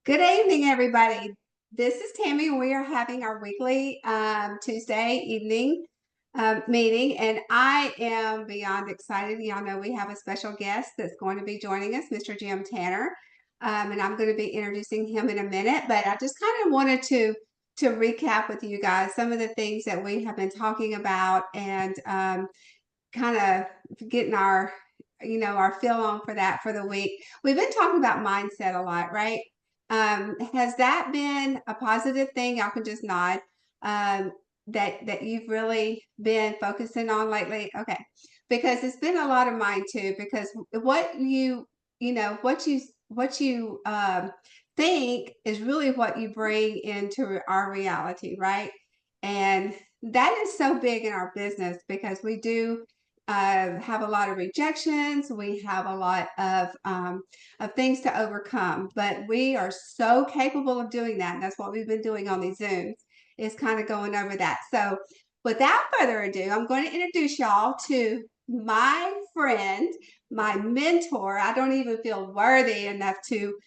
Good evening, everybody. This is Tammy, and we are having our weekly Tuesday evening meeting, and I am beyond excited. Y'all know we have a special guest that's going to be joining us, Mr. Jim Tanner, and I'm going to be introducing him in a minute. But I just kind of wanted to recap with you guys some of the things that we have been talking about, and kind of getting our our feel on for that for the week. We've been talking about mindset a lot, right? Has that been a positive thing? Y'all can just nod. That you've really been focusing on lately. Okay, because it's been a lot of mine too. Because what what you think is really what you bring into our reality, right? And that is so big in our business because we do have a lot of rejections. We have a lot of things to overcome, but we are so capable of doing that. And that's what we've been doing on these Zooms, is kind of going over that. So without further ado, I'm going to introduce y'all to my friend, my mentor. I don't even feel worthy enough to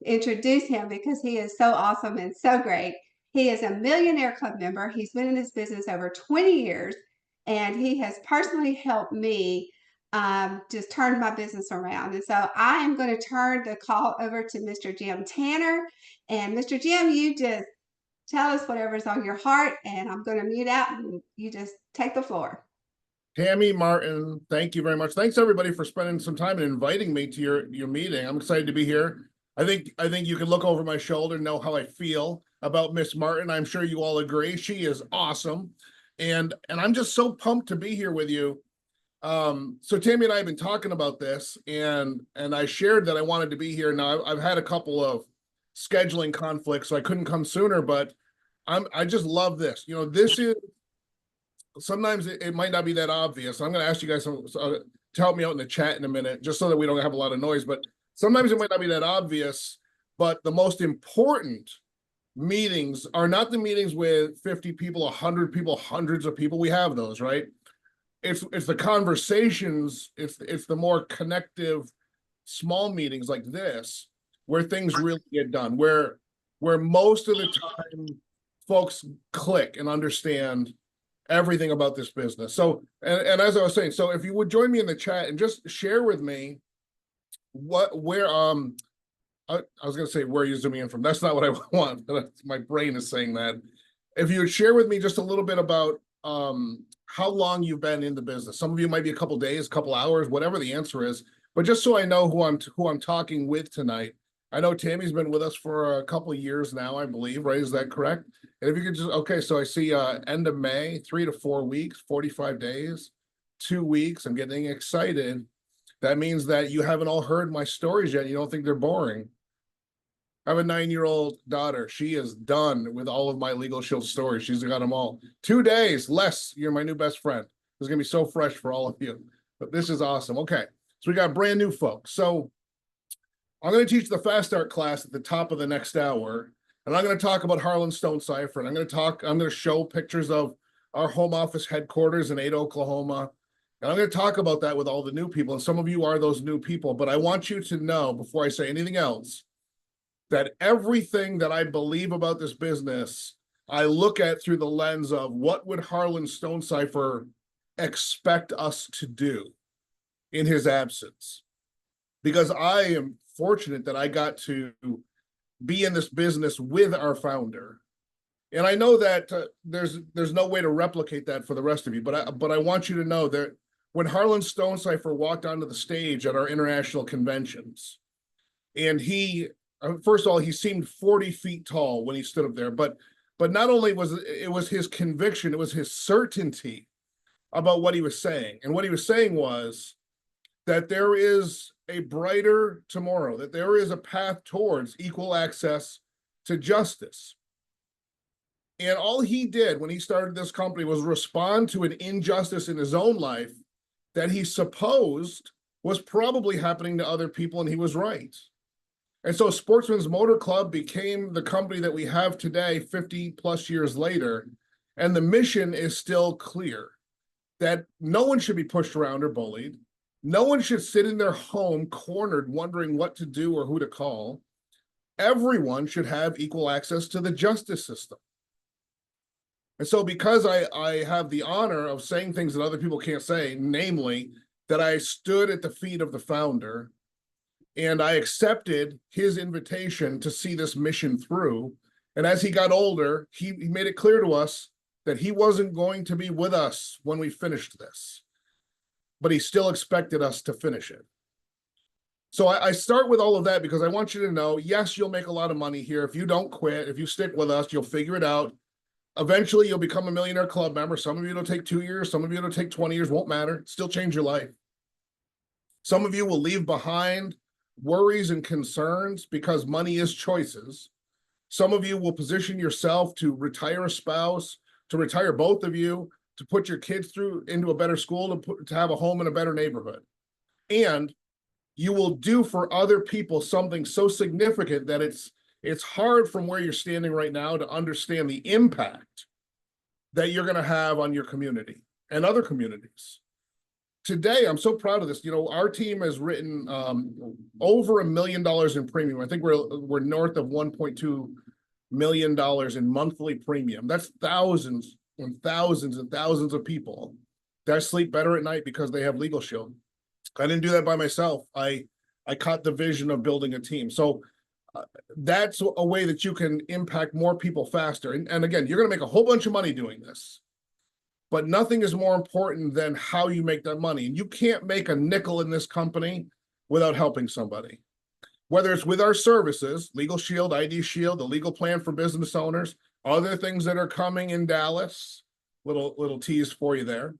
introduce him because he is so awesome and so great. He is a Millionaire Club member. He's been in this business over 20 years, and he has personally helped me just turn my business around. And so I am going to turn the call over to Mr. Jim Tanner. And Mr. Jim, you just tell us whatever's on your heart, and I'm going to mute out and you just take the floor. Tammy Martin, thank you very much. Thanks everybody for spending some time and inviting me to your meeting. I'm excited to be here. I think you can look over my shoulder and know how I feel about Miss Martin. I'm sure you all agree. She is awesome. And I'm just so pumped to be here with you. So Tammy and I have been talking about this, and I shared that I wanted to be here. Now I've had a couple of scheduling conflicts, so I couldn't come sooner, but I just love this. You know, this is sometimes it might not be that obvious. I'm going to ask you guys to help me out in the chat in a minute, just so that we don't have a lot of noise. But sometimes it might not be that obvious, but the most important meetings are not the meetings with 50 people, 100 people, hundreds of people. We have those, right? It's the conversations, it's the more connective small meetings like this where things really get done, where most of the time folks click and understand everything about this business. So, and as I was saying, so if you would join me in the chat and just share with me where I was going to say where you're zooming in from. That's not what I want. My brain is saying that. If you would share with me just a little bit about how long you've been in the business. Some of you might be a couple days, a couple hours, whatever the answer is. But just so I know who I'm talking with tonight. I know Tammy's been with us for a couple of years now, I believe, right? Is that correct? And if you could just, okay, so I see end of May, 3 to 4 weeks, 45 days, 2 weeks. I'm getting excited. That means that you haven't all heard my stories yet. You don't think they're boring. I have a 9-year-old daughter. She is done with all of my Legal Shield stories. She's got them all. 2 days less. You're my new best friend. It's going to be so fresh for all of you. But this is awesome. Okay. So we got brand new folks. So I'm going to teach the Fast Start class at the top of the next hour. And I'm going to talk about Harlan Stonecipher. And I'm going to show pictures of our home office headquarters in Ada, Oklahoma. And I'm going to talk about that with all the new people. And some of you are those new people. But I want you to know, before I say anything else, that everything that I believe about this business, I look at through the lens of what would Harlan Stonecipher expect us to do in his absence? Because I am fortunate that I got to be in this business with our founder. And I know that there's no way to replicate that for the rest of you, but I want you to know that when Harlan Stonecipher walked onto the stage at our international conventions, and he, first of all, he seemed 40 feet tall when he stood up there, but not only was it his conviction, it was his certainty about what he was saying. And what he was saying was that there is a brighter tomorrow, that there is a path towards equal access to justice. And all he did when he started this company was respond to an injustice in his own life that he supposed was probably happening to other people, and he was right. And so Sportsman's Motor Club became the company that we have today, 50 plus years later. And the mission is still clear, that no one should be pushed around or bullied. No one should sit in their home cornered wondering what to do or who to call. everyone should have equal access to the justice system. And so because I have the honor of saying things that other people can't say, namely that I stood at the feet of the founder and I accepted his invitation to see this mission through. And as he got older, he made it clear to us that he wasn't going to be with us when we finished this, but he still expected us to finish it. So I start with all of that because I want you to know, yes, you'll make a lot of money here. If you don't quit, if you stick with us, you'll figure it out. Eventually, you'll become a Millionaire Club member. Some of you it'll take 2 years. Some of you it'll take 20 years. Won't matter. Still change your life. Some of you will leave behind worries and concerns because money is choices. Some of you will position yourself to retire a spouse, to retire both of you, to put your kids through into a better school, to have a home in a better neighborhood. And you will do for other people something so significant that it's hard from where you're standing right now to understand the impact that you're going to have on your community and other communities. Today, I'm so proud of this. You know, our team has written over $1 million in premium. I think we're north of $1.2 million in monthly premium. That's thousands and thousands and thousands of people that sleep better at night because they have Legal Shield. I didn't do that by myself. I caught the vision of building a team. So that's a way that you can impact more people faster. And again, you're going to make a whole bunch of money doing this, but nothing is more important than how you make that money. And you can't make a nickel in this company without helping somebody. Whether it's with our services, Legal Shield, ID Shield, the legal plan for business owners, other things that are coming in Dallas, little tease for you there.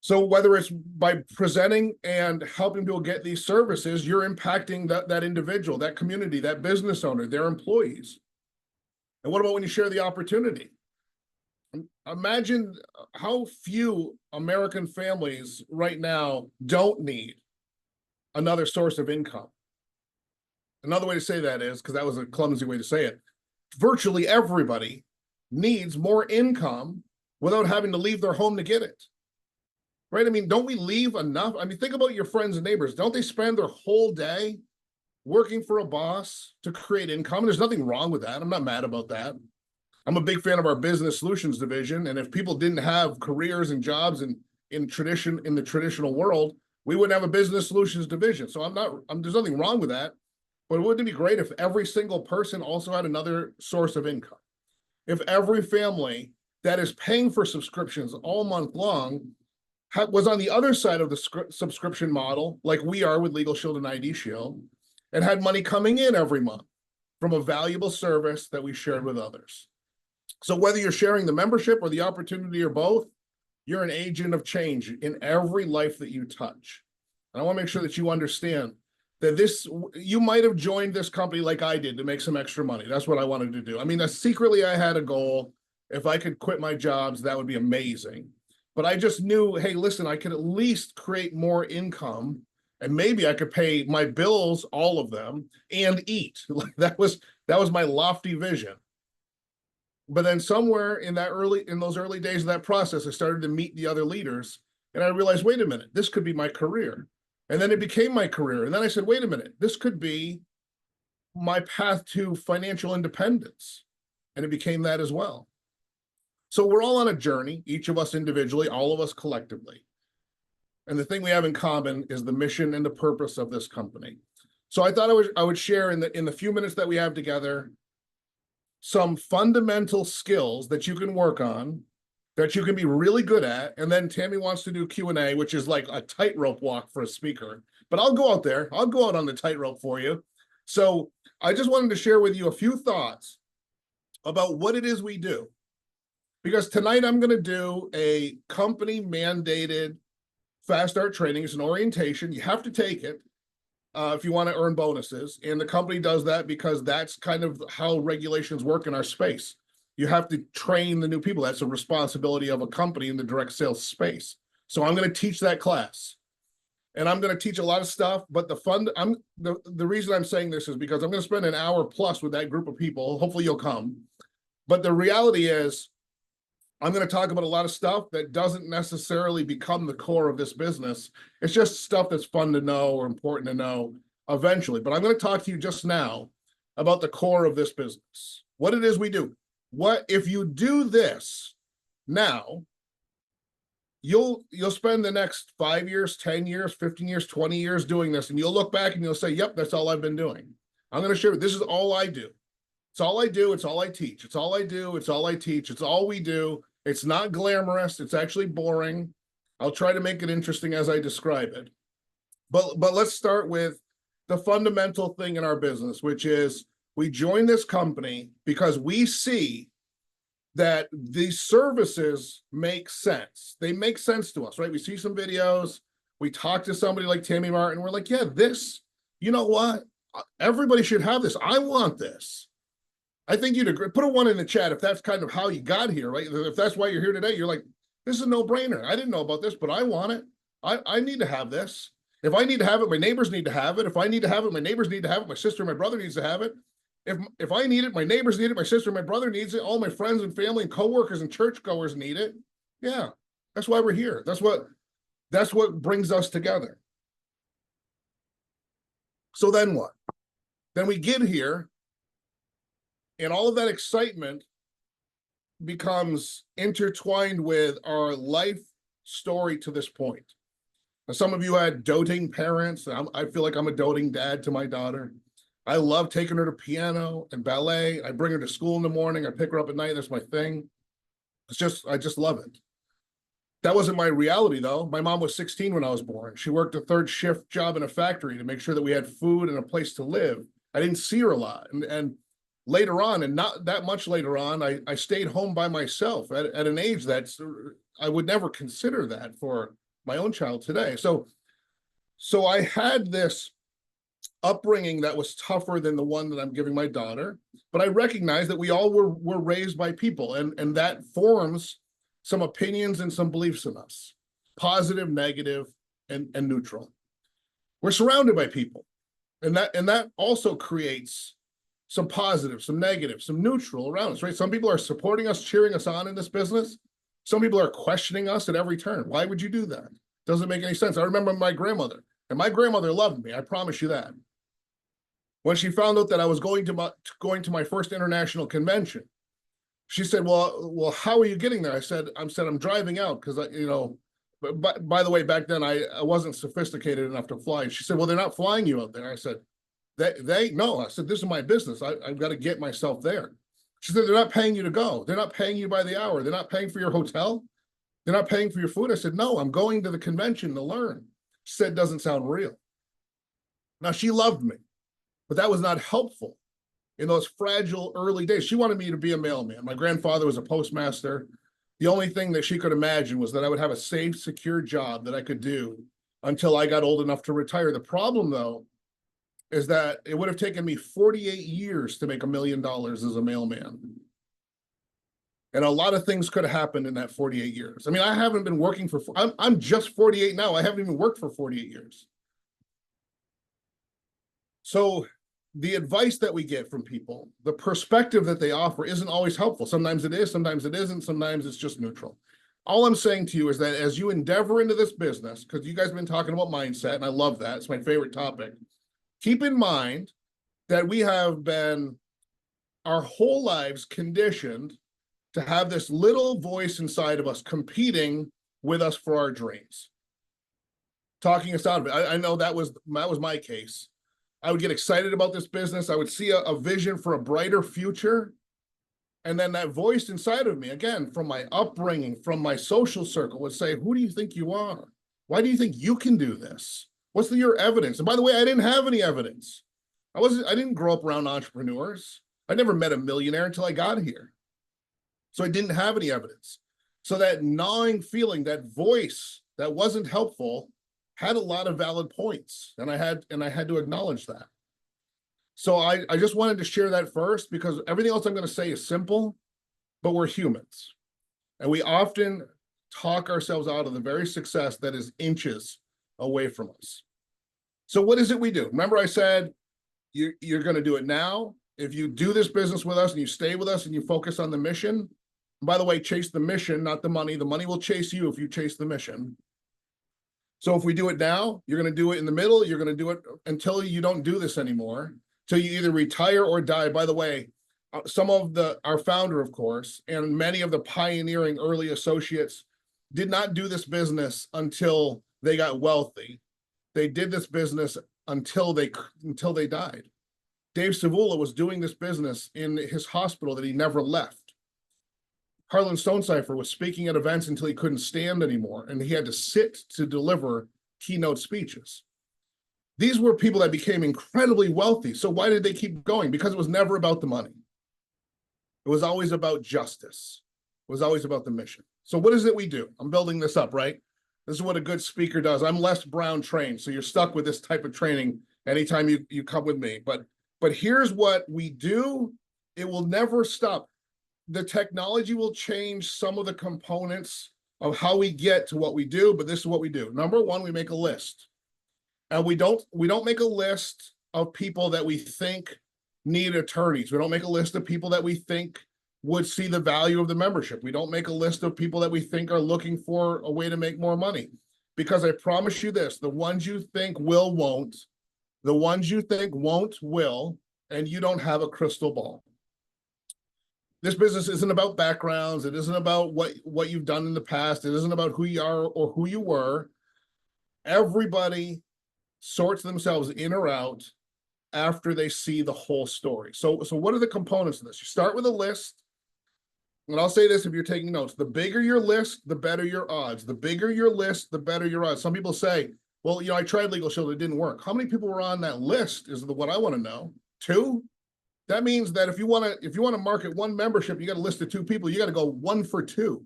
So whether it's by presenting and helping people get these services, you're impacting that individual, that community, that business owner, their employees. And what about when you share the opportunity? Imagine how few American families right now don't need another source of income. Another way to say that is, because that was a clumsy way to say it, virtually everybody needs more income without having to leave their home to get it. Right? I mean, don't we leave enough? I mean, think about your friends and neighbors. Don't they spend their whole day working for a boss to create income? There's nothing wrong with that. I'm not mad about that. I'm a big fan of our business solutions division. And if people didn't have careers and jobs in the traditional world, we wouldn't have a business solutions division. So there's nothing wrong with that. But wouldn't it be great if every single person also had another source of income? If every family that is paying for subscriptions all month long was on the other side of the subscription model, like we are with Legal Shield and ID Shield, and had money coming in every month from a valuable service that we shared with others. So whether you're sharing the membership or the opportunity or both, you're an agent of change in every life that you touch. And I want to make sure that you understand that you might have joined this company like I did to make some extra money. That's what I wanted to do. I mean, secretly I had a goal. If I could quit my jobs, that would be amazing. But I just knew, hey, listen, I could at least create more income and maybe I could pay my bills, all of them, and eat. That was my lofty vision. But then somewhere in those early days of that process, I started to meet the other leaders and I realized, wait a minute, this could be my career. And then it became my career. And then I said, wait a minute, this could be my path to financial independence. And it became that as well. So we're all on a journey, each of us individually, all of us collectively. And the thing we have in common is the mission and the purpose of this company. So I thought I would share in the few minutes that we have together some fundamental skills that you can work on, that you can be really good at. And then Tammy wants to do Q&A, which is like a tightrope walk for a speaker. But I'll go out there. I'll go out on the tightrope for you. So I just wanted to share with you a few thoughts about what it is we do. Because tonight I'm going to do a company mandated fast start training. It's an orientation. You have to take it if you want to earn bonuses. And the company does that because that's kind of how regulations work in our space. You have to train the new people. That's a responsibility of a company in the direct sales space. So I'm going to teach that class. And I'm going to teach a lot of stuff, but the reason I'm saying this is because I'm going to spend an hour plus with that group of people. Hopefully you'll come. But the reality is, I'm going to talk about a lot of stuff that doesn't necessarily become the core of this business. It's just stuff that's fun to know or important to know eventually. But I'm going to talk to you just now about the core of this business, what it is we do. What if you do this now, you'll spend the next 5 years, 10 years, 15 years, 20 years doing this, and you'll look back and you'll say, yep, that's all I've been doing. I'm going to share, this is all I do. It's all I do. It's all I teach. It's all I do. It's all I teach. It's all we do. It's not glamorous. It's actually boring. I'll try to make it interesting as I describe it. But let's start with the fundamental thing in our business, which is we join this company because we see that these services make sense. They make sense to us, right? We see some videos. We talk to somebody like Tammy Martin. We're like, yeah, this, you know what? Everybody should have this. I want this. I think you'd agree. Put a 1 in the chat if that's kind of how you got here, right? If that's why you're here today, you're like, this is a no-brainer. I didn't know about this, but I want it. I need to have this. If I need to have it, my neighbors need to have it. If I need to have it, my neighbors need to have it. My sister and my brother needs to have it. If I need it, my neighbors need it. My sister and my brother needs it. All my friends and family and coworkers and churchgoers need it. Yeah, that's why we're here. That's what brings us together. So then what? Then we get here, and all of that excitement becomes intertwined with our life story to this point. Now, some of you had doting parents. I feel like I'm a doting dad to my daughter. I love taking her to piano and ballet. I bring her to school in the morning. I pick her up at night. That's my thing. I just love it. That wasn't my reality, though. My mom was 16 when I was born. She worked a 3rd shift job in a factory to make sure that we had food and a place to live. I didn't see her a lot. And later on, and not that much later on, I stayed home by myself at an age that's, I would never consider that for my own child today. So I had this upbringing that was tougher than the one that I'm giving my daughter, but I recognize that we all were raised by people, and that forms some opinions and some beliefs in us, positive, negative, and neutral. We're surrounded by people, and that also creates some positive, some negative, some neutral around us, right? Some people are supporting us, cheering us on in this business. Some people are questioning us at every turn. Why would you do that? Doesn't make any sense. I remember my grandmother, and my grandmother loved me. I promise you that. When she found out that I was going to my first international convention, she said, well, how are you getting there? I said, I'm driving out because but by the way, back then I wasn't sophisticated enough to fly. She said, well, they're not flying you out there. I said, no. I said, this is my business. I've got to get myself there. She said, they're not paying you to go. They're not paying you by the hour. They're not paying for your hotel. They're not paying for your food. I said, no, I'm going to the convention to learn. She said, doesn't sound real. Now, she loved me, but that was not helpful in those fragile early days. She wanted me to be a mailman. My grandfather was a postmaster. The only thing that she could imagine was that I would have a safe, secure job that I could do until I got old enough to retire. The problem, though, is that it would have taken me 48 years to make $1 million as a mailman. And a lot of things could have happened in that 48 years. I mean, I haven't been working I'm just 48 now. I haven't even worked for 48 years. So the advice that we get from people, the perspective that they offer isn't always helpful. Sometimes it is, sometimes it isn't, sometimes it's just neutral. All I'm saying to you is that as you endeavor into this business, because you guys have been talking about mindset, and I love that, it's my favorite topic, keep in mind that we have been our whole lives conditioned to have this little voice inside of us competing with us for our dreams, talking us out of it. I know that was my case. I would get excited about this business. I would see a vision for a brighter future. And then that voice inside of me, again, from my upbringing, from my social circle, would say, who do you think you are? Why do you think you can do this? What's your evidence? And by the way, I didn't have any evidence. I didn't grow up around entrepreneurs. I never met a millionaire until I got here. So I didn't have any evidence. So that gnawing feeling, that voice that wasn't helpful, had a lot of valid points, and I had to acknowledge that. So I just wanted to share that first, because everything else I'm going to say is simple, but we're humans, and we often talk ourselves out of the very success that is inches away from us. So what is it we do? Remember, I said you're going to do it now. If you do this business with us and you stay with us and you focus on the mission, and by the way, chase the mission, not the money. The money will chase you if you chase the mission. So if we do it now, you're going to do it in the middle. You're going to do it until you don't do this anymore. till you either retire or die. By the way, some of our founder, of course, and many of the pioneering early associates did not do this business until they got wealthy. They did this business until they died. Dave Savula was doing this business in his hospital that he never left. Harlan Stonecipher was speaking at events until he couldn't stand anymore, and he had to sit to deliver keynote speeches. These were people that became incredibly wealthy. So why did they keep going? Because it was never about the money. It was always about justice. It was always about the mission. So what is it we do? I'm building this up, right? This is what a good speaker does. I'm Les Brown trained, so you're stuck with this type of training anytime you come with me. But here's what we do. It will never stop. The technology will change some of the components of how we get to what we do, but this is what we do. Number one, we make a list. And we don't make a list of people that we think need attorneys. We don't make a list of people that we think would see the value of the membership. We don't make a list of people that we think are looking for a way to make more money. Because I promise you this, the ones you think will, won't, the ones you think won't, will, and you don't have a crystal ball. This business isn't about backgrounds. It isn't about what you've done in the past. It isn't about who you are or who you were. Everybody sorts themselves in or out after they see the whole story. So what are the components of this? You start with a list. And I'll say this if you're taking notes, the bigger your list, the better your odds. The bigger your list, the better your odds. Some people say, well, I tried Legal Shield, it didn't work. How many people were on that list is what I want to know. 2? That means that if you want to market one membership, you got a list of 2 people, you got to go 1 for 2.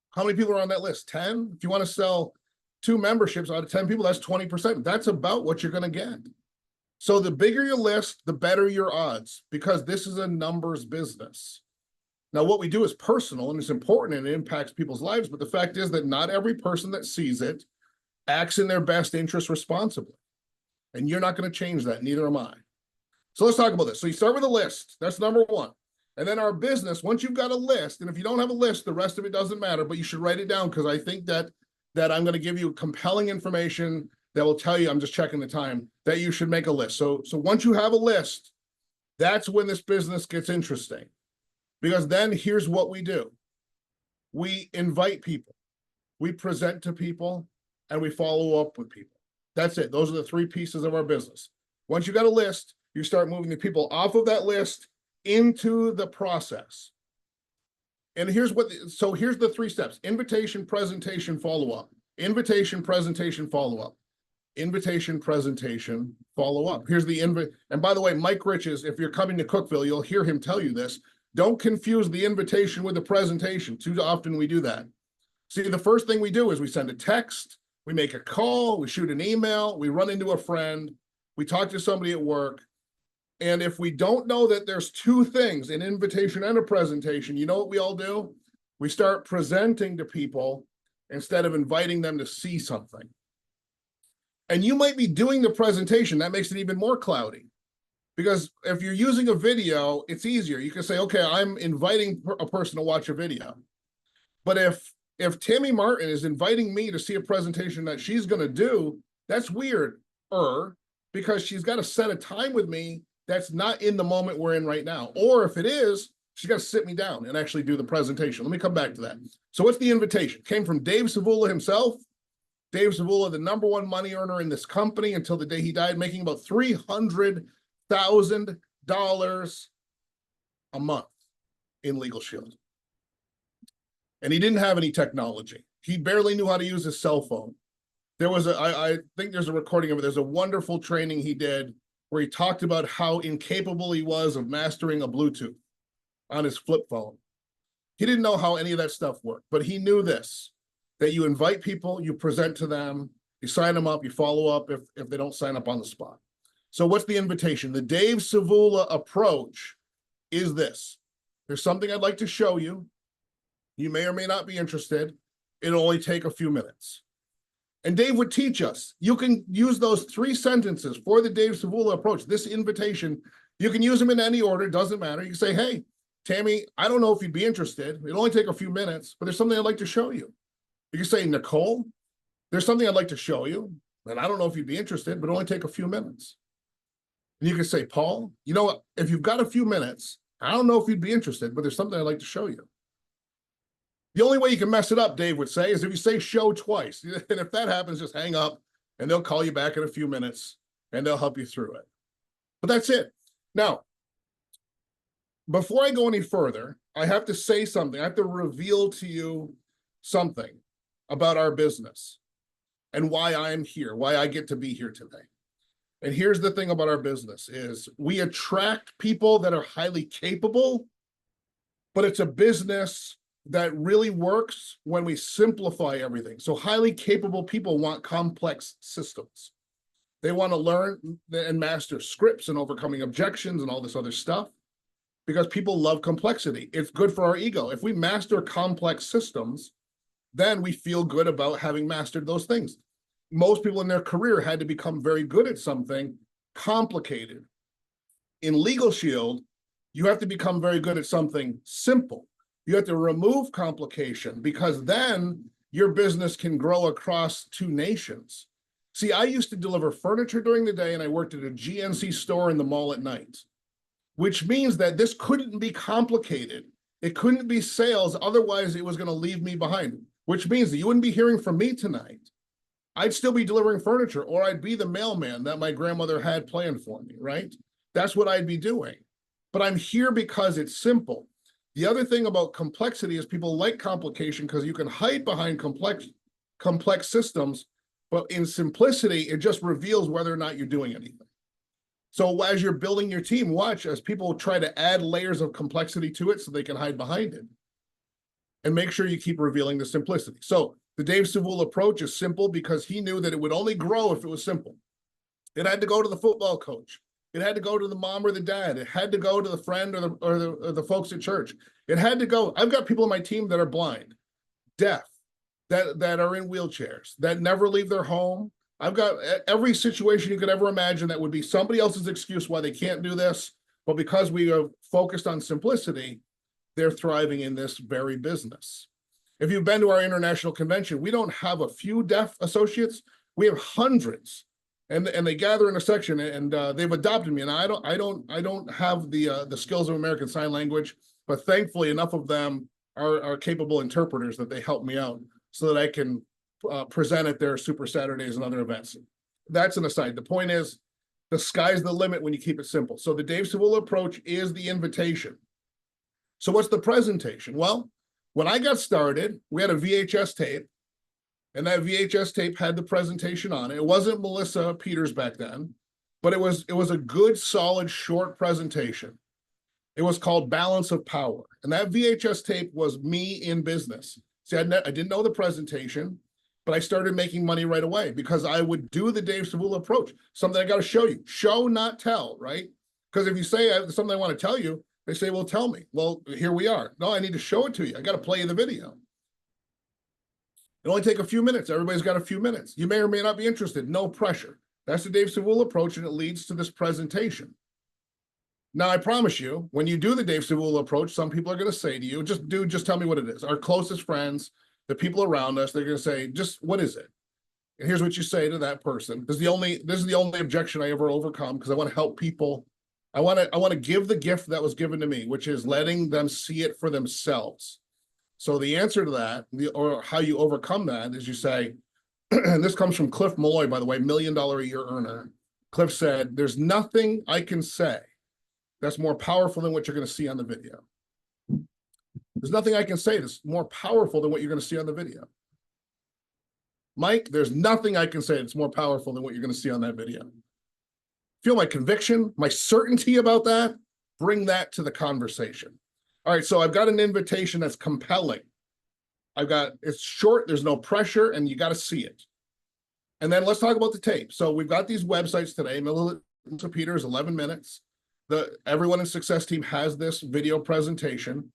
How many people are on that list? 10? If you want to sell 2 memberships out of 10 people, that's 20%. That's about what you're going to get. So the bigger your list, the better your odds, because this is a numbers business. Now, what we do is personal and it's important and it impacts people's lives. But the fact is that not every person that sees it acts in their best interest responsibly. And you're not going to change that. Neither am I. So let's talk about this. So you start with a list. That's number one. And then our business, once you've got a list, and if you don't have a list, the rest of it doesn't matter, but you should write it down because I think that I'm going to give you compelling information that will tell you, I'm just checking the time, that you should make a list. So once you have a list, that's when this business gets interesting. Because then here's what we do. We invite people, we present to people, and we follow up with people. That's it. Those are the 3 pieces of our business. Once you got a list, you start moving the people off of that list into the process. And here's the 3 steps: invitation, presentation, follow-up. Invitation, presentation, follow-up. Invitation, presentation, follow-up. Here's the invite. And by the way, Mike Riches, if you're coming to Cookeville, you'll hear him tell you this. Don't confuse the invitation with the presentation. Too often we do that. See, the first thing we do is we send a text, we make a call, we shoot an email, we run into a friend, we talk to somebody at work. And if we don't know that there's 2 things, an invitation and a presentation, you know what we all do? We start presenting to people instead of inviting them to see something. And you might be doing the presentation. That makes it even more cloudy. Because if you're using a video, it's easier. You can say, okay, I'm inviting a person to watch a video. But if Tammy Martin is inviting me to see a presentation that she's going to do, that's weird, because she's got to set a time with me that's not in the moment we're in right now. Or if it is, she's got to sit me down and actually do the presentation. Let me come back to that. So what's the invitation? Came from Dave Savula himself. Dave Savula, the #1 money earner in this company until the day he died, making about $300,000 a month in Legal Shield. And he didn't have any technology. He barely knew how to use his cell phone. There was I think there's a recording of it. There's a wonderful training he did where he talked about how incapable he was of mastering a Bluetooth on his flip phone. He didn't know how any of that stuff worked, but he knew this, that you invite people, you present to them, you sign them up, you follow up if they don't sign up on the spot. So what's the invitation? The Dave Savula approach is this. There's something I'd like to show you. You may or may not be interested. It'll only take a few minutes. And Dave would teach us. You can use those 3 sentences for the Dave Savula approach, this invitation. You can use them in any order, doesn't matter. You can say, hey, Tammy, I don't know if you'd be interested. It'll only take a few minutes, but there's something I'd like to show you. You can say, Nicole, there's something I'd like to show you, and I don't know if you'd be interested, but it'll only take a few minutes. And you can say, Paul, you know what? If you've got a few minutes, I don't know if you'd be interested, but there's something I'd like to show you. The only way you can mess it up, Dave would say, is if you say show twice. And if that happens, just hang up and they'll call you back in a few minutes and they'll help you through it. But that's it. Now, before I go any further, I have to say something. I have to reveal to you something about our business and why I'm here, why I get to be here today. And here's the thing about our business is we attract people that are highly capable, but it's a business that really works when we simplify everything. So highly capable people want complex systems. They want to learn and master scripts and overcoming objections and all this other stuff because people love complexity. It's good for our ego. If we master complex systems, then we feel good about having mastered those things. Most people in their career had to become very good at something complicated. In Legal Shield, you have to become very good at something simple. You have to remove complication because then your business can grow across 2 nations. See, I used to deliver furniture during the day and I worked at a GNC store in the mall at night, which means that this couldn't be complicated. It couldn't be sales. Otherwise, it was going to leave me behind, which means that you wouldn't be hearing from me tonight. I'd still be delivering furniture, or I'd be the mailman that my grandmother had planned for me, right? That's what I'd be doing. But I'm here because it's simple. The other thing about complexity is people like complication because you can hide behind complex systems, but in simplicity, it just reveals whether or not you're doing anything. So as you're building your team, watch as people try to add layers of complexity to it so they can hide behind it. And make sure you keep revealing the simplicity. So the Dave Savula approach is simple because he knew that it would only grow if it was simple. It had to go to the football coach. It had to go to the mom or the dad. It had to go to the friend or the folks at church. It had to go. I've got people on my team that are blind, deaf, that are in wheelchairs, that never leave their home. I've got every situation you could ever imagine that would be somebody else's excuse why they can't do this. But because we are focused on simplicity, they're thriving in this very business. If you've been to our international convention, we don't have a few deaf associates. We have hundreds. And they gather in a section and they've adopted me. And I don't have the skills of American Sign Language, but thankfully enough of them are capable interpreters that they help me out so that I can present at their Super Saturdays and other events. That's an aside. The point is, the sky's the limit when you keep it simple. So the Dave Savula approach is the invitation. So what's the presentation? Well, when I got started, we had a VHS tape. And that VHS tape had the presentation on it. It wasn't Melissa Peters back then, but it was a good, solid, short presentation. It was called Balance of Power. And that VHS tape was me in business. See, I didn't know the presentation, but I started making money right away because I would do the Dave Savula approach. Something I got to show you. Show, not tell, right? Because if you say I have something I want to tell you, they say, well, tell me. Well, here we are. No, I need to show it to you. I got to play you the video. It only take a few minutes. Everybody's got a few minutes. You may or may not be interested. No pressure. That's the Dave Savula approach, and it leads to this presentation. Now, I promise you, when you do the Dave Savula approach, some people are going to say to you, just tell me what it is. Our closest friends, the people around us, they're going to say, just what is it? And here's what you say to that person. This is the only objection I ever overcome because I want to help people. I want to give the gift that was given to me, which is letting them see it for themselves. So the answer to that, or how you overcome that, is you say, and this comes from Cliff Malloy, by the way, $1 million a year earner. Cliff said, there's nothing I can say that's more powerful than what you're going to see on the video. There's nothing I can say that's more powerful than what you're going to see on the video. Mike, there's nothing I can say that's more powerful than what you're going to see on that video. Feel my conviction, my certainty about that, bring that to the conversation. All right, so I've got an invitation that's compelling. It's short, there's no pressure, and you got to see it. And then let's talk about the tape. So we've got these websites today. Melissa Peters, 11 minutes. Everyone in Success Team has this video presentation.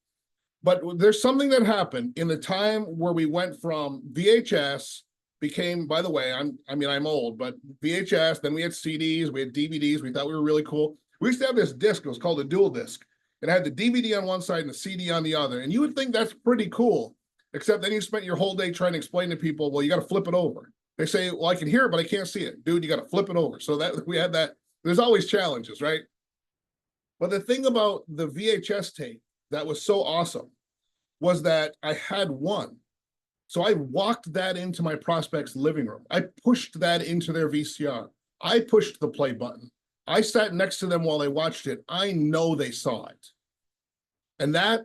But there's something that happened in the time where we went from VHS became, by the way, I'm old, but VHS, then we had CDs, we had DVDs, we thought we were really cool. We used to have this disc, it was called a dual disc. It had the DVD on one side and the CD on the other. And you would think that's pretty cool, except then you spent your whole day trying to explain to people, well, you got to flip it over. They say, well, I can hear it, but I can't see it. Dude, you got to flip it over. So that we had that There's always challenges, right? But the thing about the VHS tape that was so awesome was that I had one. So I walked that into my prospect's living room. I pushed that into their VCR. I pushed the play button. I sat next to them while they watched it. I know they saw it. And that,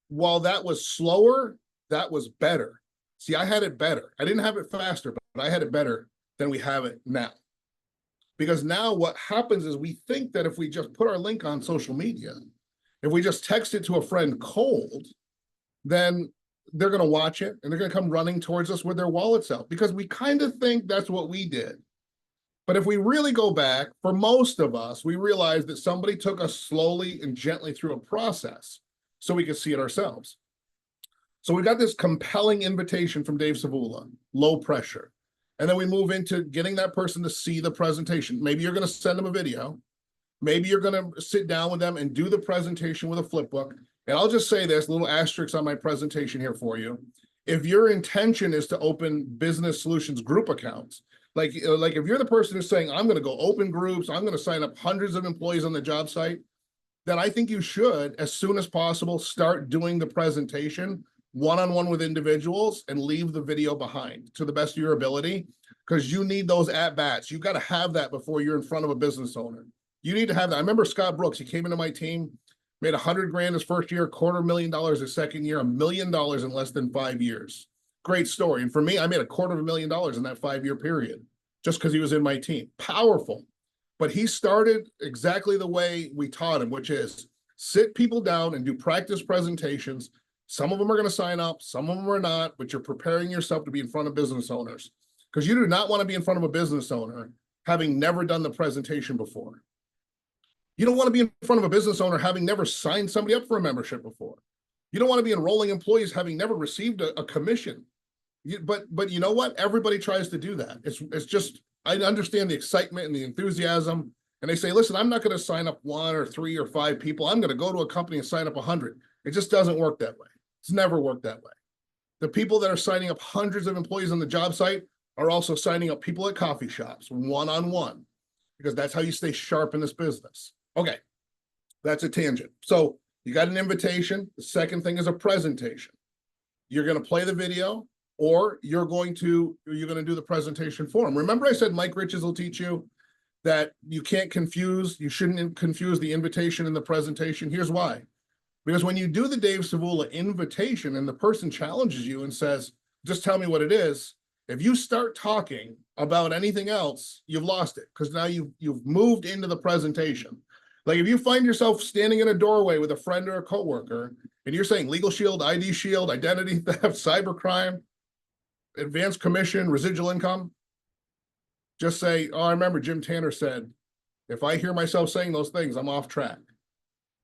while that was slower, that was better. See, I had it better. I didn't have it faster, but I had it better than we have it now. Because now what happens is we think that if we just put our link on social media, if we just text it to a friend cold, then they're going to watch it and they're going to come running towards us with their wallets out, because we kind of think that's what we did. But if we really go back, for most of us, we realize that somebody took us slowly and gently through a process so we could see it ourselves. So we got this compelling invitation from Dave Savula, low pressure. And then we move into getting that person to see the presentation. Maybe you're going to send them a video. Maybe you're going to sit down with them and do the presentation with a flip book. And I'll just say this little asterisk on my presentation here for you. If your intention is to open business solutions group accounts, like if you're the person who's saying, I'm going to go open groups, I'm going to sign up hundreds of employees on the job site, then I think you should, as soon as possible, start doing the presentation one-on-one with individuals and leave the video behind to the best of your ability, because you need those at-bats. You've got to have that before you're in front of a business owner. You need to have that. I remember Scott Brooks, he came into my team, made $100,000 his first year, $250,000 his second year, $1 million in less than 5 years. Great story. And for me, I made $250,000 in that 5-year period just because he was in my team. Powerful. But he started exactly the way we taught him, which is sit people down and do practice presentations. Some of them are going to sign up, some of them are not, but you're preparing yourself to be in front of business owners, because you do not want to be in front of a business owner having never done the presentation before. You don't want to be in front of a business owner having never signed somebody up for a membership before. You don't want to be enrolling employees having never received a commission. But you know what? Everybody tries to do that. It's just, I understand the excitement and the enthusiasm. And they say, listen, I'm not going to sign up 1 or 3 or 5 people. I'm going to go to a company and sign up 100. It just doesn't work that way. It's never worked that way. The people that are signing up hundreds of employees on the job site are also signing up people at coffee shops, one-on-one, because that's how you stay sharp in this business. Okay, that's a tangent. So you got an invitation. The second thing is a presentation. You're going to play the video, or you're going to do the presentation for them. Remember I said Mike Riches will teach you that you shouldn't confuse the invitation and the presentation. Here's why. Because when you do the Dave Savula invitation and the person challenges you and says, just tell me what it is, if you start talking about anything else, you've lost it, because now you've moved into the presentation. Like if you find yourself standing in a doorway with a friend or a coworker and you're saying Legal Shield, ID Shield, identity theft, cybercrime, advanced commission, residual income, just say, oh, I remember Jim Tanner said, if I hear myself saying those things, I'm off track.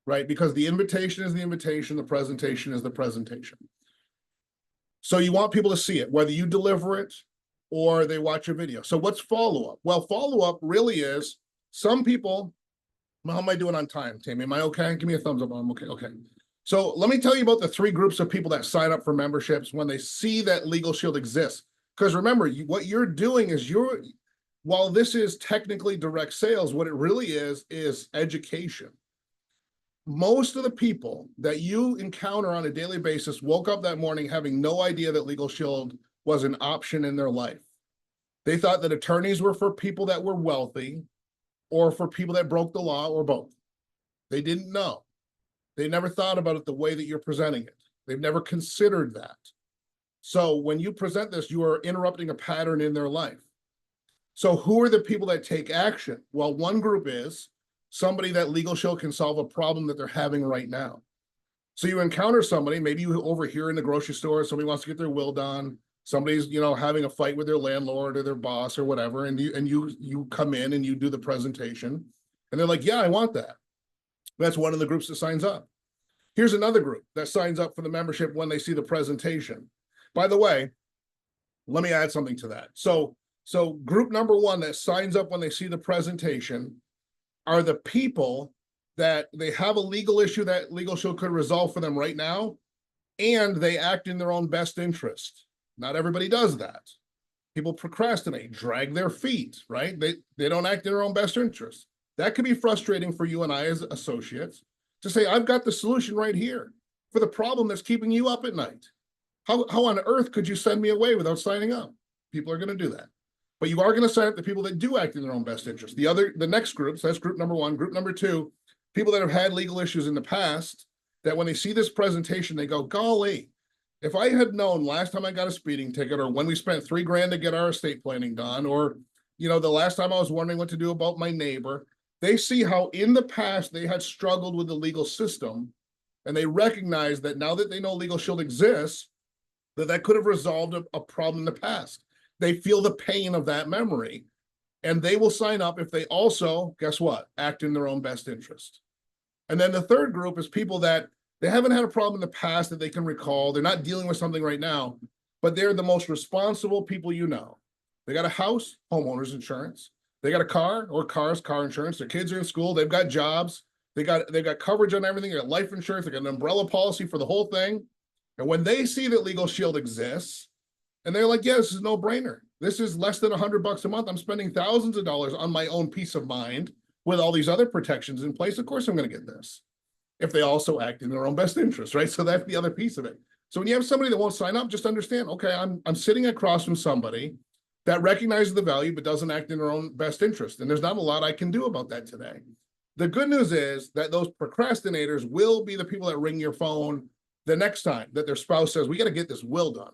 Right? Because the invitation is the invitation, the presentation is the presentation. So you want people to see it, whether you deliver it or they watch a video. So what's follow-up? Well, follow-up really is some people, how am I doing on time, Tammy? Am I okay? Give me a thumbs up. I'm okay. Okay. So let me tell you about the 3 groups of people that sign up for memberships when they see that Legal Shield exists. Because remember, what you're doing is while this is technically direct sales, what it really is education. Most of the people that you encounter on a daily basis woke up that morning having no idea that Legal Shield was an option in their life. They thought that attorneys were for people that were wealthy or for people that broke the law, or both. They didn't know. They never thought about it the way that you're presenting it. They've never considered that. So when you present this, you are interrupting a pattern in their life. So who are the people that take action? Well, one group is somebody that Legal Shield can solve a problem that they're having right now. So you encounter somebody, maybe you overhear in the grocery store, somebody wants to get their will done. Somebody's, having a fight with their landlord or their boss or whatever. And you come in and you do the presentation and they're like, yeah, I want that. That's one of the groups that signs up. Here's another group that signs up for the membership when they see the presentation. By the way, let me add something to that. So group number 1 that signs up when they see the presentation are the people that they have a legal issue that Legal Shield could resolve for them right now, and they act in their own best interest. Not everybody does that. People procrastinate, drag their feet, right? They don't act in their own best interest. That could be frustrating for you and I as associates to say, I've got the solution right here for the problem that's keeping you up at night. How on earth could you send me away without signing up? People are going to do that. But you are going to sign up the people that do act in their own best interest. The next group, so that's group number one. Group number two, people that have had legal issues in the past, that when they see this presentation, they go, golly, if I had known last time I got a speeding ticket, or when we spent $3,000 to get our estate planning done, or, the last time I was wondering what to do about my neighbor, they see how in the past they had struggled with the legal system, and they recognize that now that they know Legal Shield exists, that could have resolved a problem in the past. They feel the pain of that memory, and they will sign up if they also, guess what, act in their own best interest. And then the third group is people that they haven't had a problem in the past that they can recall. They're not dealing with something right now, but they're the most responsible people you know. They got a house, homeowners insurance. They got a car or cars, car insurance. Their kids are in school. They've got jobs. They've got coverage on everything. They got life insurance. They got an umbrella policy for the whole thing. And when they see that Legal Shield exists, and they're like, yeah, this is a no-brainer. This is less than $100 a month. I'm spending thousands of dollars on my own peace of mind with all these other protections in place. Of course, I'm going to get this. If they also act in their own best interest, right? So that's the other piece of it. So when you have somebody that won't sign up, just understand, okay, I'm sitting across from somebody that recognizes the value but doesn't act in their own best interest. And there's not a lot I can do about that today. The good news is that those procrastinators will be the people that ring your phone the next time that their spouse says, we got to get this will done.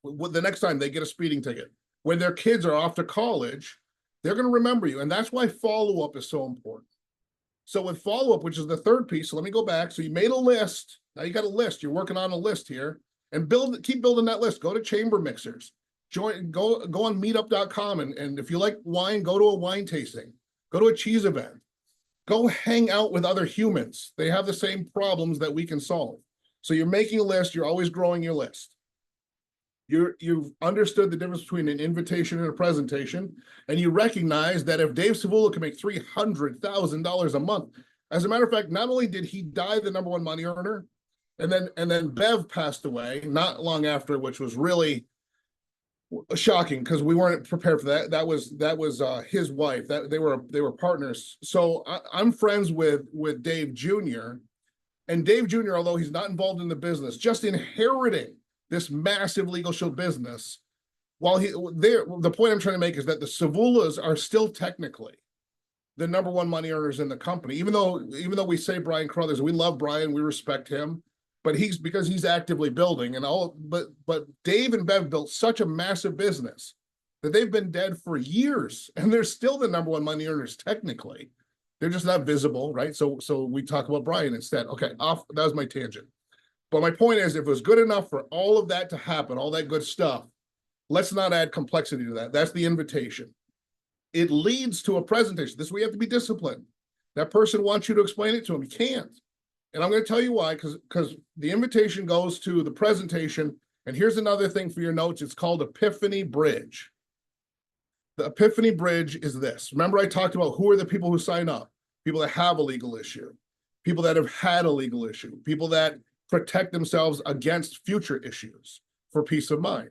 The next time they get a speeding ticket, when their kids are off to college, they're going to remember you. And that's why follow-up is so important. So with follow-up, which is the third piece, so let me go back. So you made a list. Now you got a list. You're working on a list here, and keep building that list. Go to Chamber Mixers. Go on meetup.com. And if you like wine, go to a wine tasting. Go to a cheese event. Go hang out with other humans. They have the same problems that we can solve. So you're making a list. You're always growing your list. You've understood the difference between an invitation and a presentation, and you recognize that if Dave Savula can make $300,000 a month, as a matter of fact, not only did he die the number one money earner, and then Bev passed away not long after, which was really shocking because we weren't prepared for that. That was his wife. That they were partners. So I'm friends with Dave Jr. And Dave Jr., although he's not involved in the business, just inheriting this massive Legal Shield business, the point I'm trying to make is that the Savulas are still technically the number one money earners in the company, even though we say Brian Carruthers, we love Brian, we respect him, but because he's actively building and all, but Dave and Bev built such a massive business that they've been dead for years, and they're still the number one money earners technically. They're just not visible, right? So we talk about Brian instead. Okay, that was my tangent. But my point is, if it was good enough for all of that to happen, all that good stuff, let's not add complexity to that. That's the invitation. It leads to a presentation. This is where you have to be disciplined. That person wants you to explain it to him. You can't. And I'm going to tell you why, because the invitation goes to the presentation. And here's another thing for your notes. It's called Epiphany Bridge. The Epiphany Bridge is this. Remember, I talked about who are the people who sign up? People that have a legal issue, people that have had a legal issue, people that protect themselves against future issues for peace of mind.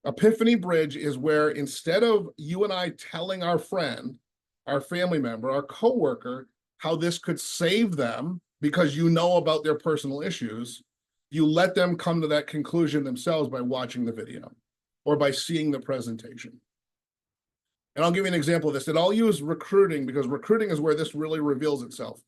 Epiphany Bridge is where instead of you and I telling our friend, our family member, our coworker, how this could save them because you know about their personal issues, you let them come to that conclusion themselves by watching the video or by seeing the presentation. And I'll give you an example of this. And I'll use recruiting because recruiting is where this really reveals itself.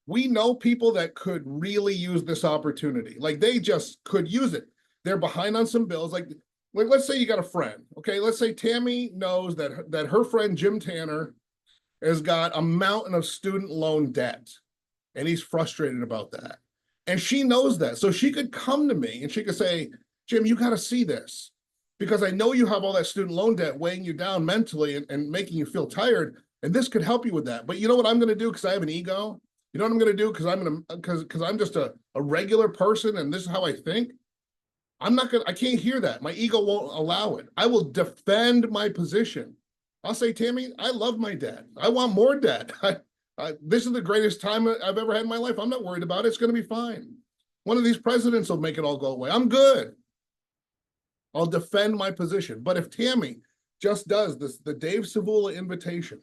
We know people that could really use this opportunity. Like they just could use it. They're behind on some bills. Like let's say you got a friend. Okay, let's say Tammy knows that her friend Jim Tanner has got a mountain of student loan debt, and he's frustrated about that. And she knows that. So she could come to me and she could say, Jim, you got to see this because I know you have all that student loan debt weighing you down mentally and making you feel tired. And this could help you with that. But you know what I'm going to do because I have an ego? You know what I'm going to do because I'm just a regular person and this is how I think? I can't hear that. My ego won't allow it. I will defend my position. I'll say, Tammy, I love my dad. I want more debt. This is the greatest time I've ever had in my life. I'm not worried about it. It's going to be fine. One of these presidents will make it all go away. I'm good. I'll defend my position. But if Tammy just does this, the Dave Savula invitation,